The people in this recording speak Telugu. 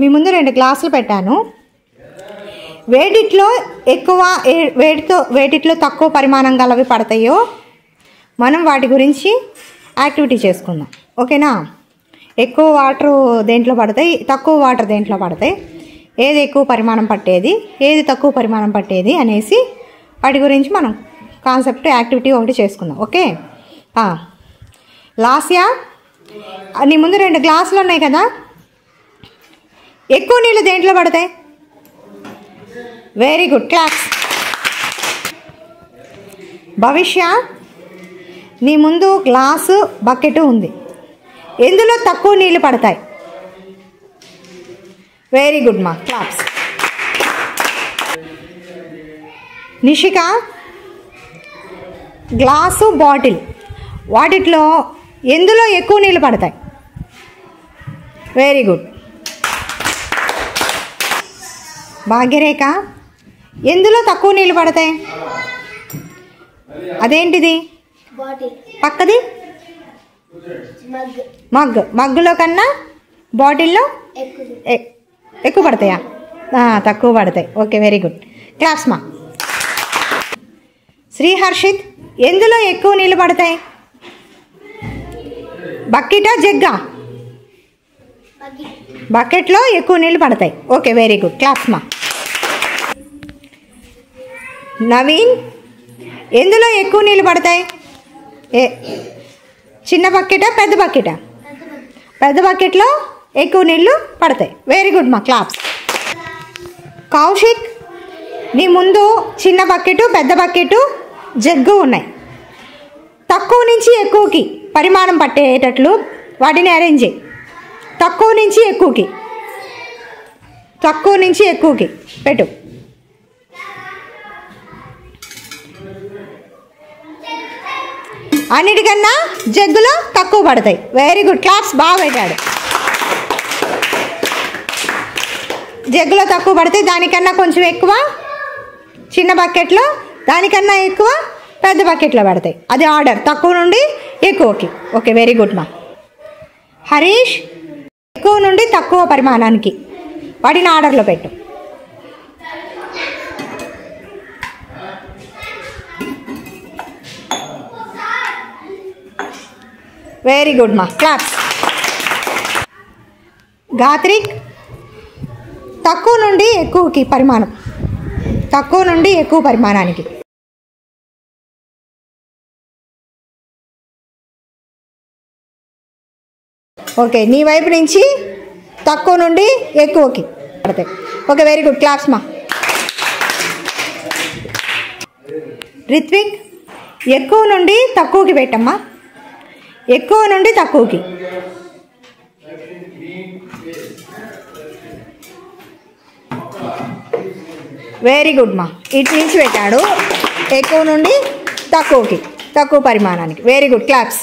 మీ ముందు 2 గ్లాసులు పెట్టాను. వేటిట్లో ఎక్కువ వేటిట్లో తక్కువ పరిమాణం గలవి పడతాయో మనం వాటి గురించి యాక్టివిటీ చేసుకుందాం. ఓకేనా? ఎక్కువ వాటర్ దేంట్లో పడతాయి, తక్కువ వాటర్ దేంట్లో పడతాయి, ఏది ఎక్కువ పరిమాణం పట్టేది, ఏది తక్కువ పరిమాణం పట్టేది అనేసి వాటి గురించి మనం కాన్సెప్ట్ యాక్టివిటీ ఒకటి చేసుకుందాం. ఓకే? లాస్యా, నీ ముందు 2 గ్లాసులు ఉన్నాయి కదా, ఎక్కువ నీళ్ళు దేంట్లో పడతాయి? Very good, claps. భవిష్య, నీ ముందు గ్లాసు బకెట్ ఉంది, ఎందులో తక్కువ నీళ్ళు పడతాయి? వెరీ గుడ్ మా, క్లాప్స్. నిషిక, గ్లాసు బాటిల్ వాటిట్లో ఎందులో ఎక్కువ నీళ్ళు పడతాయి? Very good. భాగ్యరేఖ, ఎందులో తక్కువ నీళ్ళు పడతాయి? అదేంటిది? పక్కది మగ్గులో కన్నా బాటిల్లో ఎక్కువ పడతాయా? తక్కువ పడతాయి. ఓకే, వెరీ గుడ్, క్లాప్స్ మా. శ్రీహర్షిత్, ఎందులో ఎక్కువ నీళ్ళు పడతాయి? బకెటా జగ్గా? బకెట్లో ఎక్కువ నీళ్ళు పడతాయి. ఓకే, వెరీ గుడ్, క్లాప్స్ మా. నవీన్, ఎందులో ఎక్కువ నీళ్ళు పడతాయి? చిన్న బకెటా పెద్ద బకెటా? పెద్ద బకెట్లో ఎక్కువ నీళ్ళు పడతాయి. వెరీ గుడ్ మా, క్లాప్స్. కౌశిక్, నీ ముందు చిన్న బకెట్, పెద్ద బకెట్, జగ్గు ఉన్నాయి. తక్కువ నుంచి ఎక్కువకి పరిమాణం పట్టేటట్లు వాటిని అరేంజ్ చేయి. తక్కువ నుంచి ఎక్కువకి పెట్టు. అన్నిటికన్నా జగ్గులో తక్కువ పడతాయి. వెరీ గుడ్, క్లాప్స్, బాగా పెట్టాడు. జగ్గులో తక్కువ పడితే దానికన్నా కొంచెం ఎక్కువ చిన్న బకెట్లో, దానికన్నా ఎక్కువ పెద్ద బకెట్లో పడతాయి. అది ఆర్డర్, తక్కువ నుండి ఎక్కువకి. ఓకే, వెరీ గుడ్ మా. హరీష్, ఎక్కువ నుండి తక్కువ పరిమాణానికి వాటిని ఆర్డర్లో పెట్టు. వెరీ గుడ్ మా, క్లాప్స్. గాత్రిక్, తక్కువ నుండి ఎక్కువకి పరిమాణం, తక్కువ నుండి ఎక్కువ పరిమాణానికి. ఓకే, నీ వైపు నుంచి తక్కువ నుండి ఎక్కువకి పడతాయి. ఓకే, వెరీ గుడ్, క్లాప్స్ మా. రిత్విక్, ఎక్కువ నుండి తక్కువకి పెట్టమ్మా, ఎక్కువ నుండి తక్కువకి. వెరీ గుడ్ మా, ఇటు నుంచి పెట్టాడు ఎక్కువ నుండి తక్కువకి, తక్కువ పరిమాణానికి. Very good, claps.